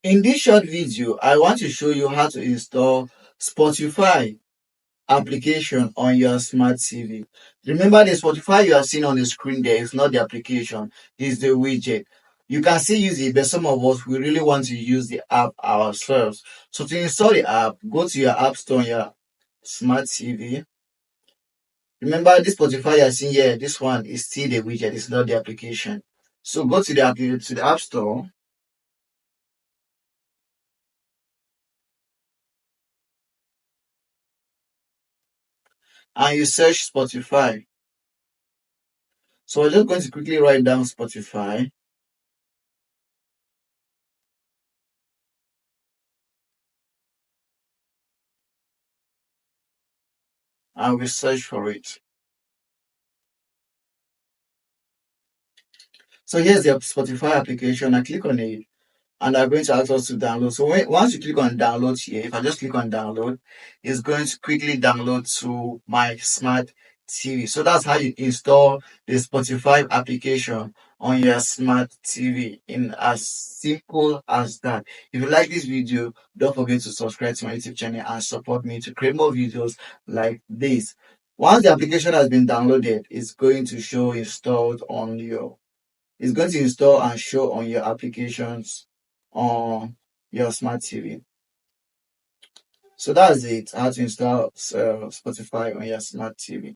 In this short video, I want to show you how to install Spotify application on your smart TV. Remember, the Spotify you are seeing on the screen there is not the application, it's the widget. You can still use it, but some of us we really want to use the app ourselves. So to install the app, go to your app store on your smart TV. Remember, this Spotify you are seeing here, this one is still the widget, it's not the application. So go to the app store and you search Spotify. So we're just going to quickly write down Spotify and we search for it. So here's the Spotify application. I click on it and they're going to ask us to download. So once you click on download here, if I just click on download, it's going to quickly download to my smart TV. So that's how you install the Spotify application on your smart TV in as simple as that. If you like this video, don't forget to subscribe to my YouTube channel and support me to create more videos like this. Once the application has been downloaded, it's going to show installed on your it's going to install and show on your applications on your smart TV. So that's it, how to install Spotify on your smart TV.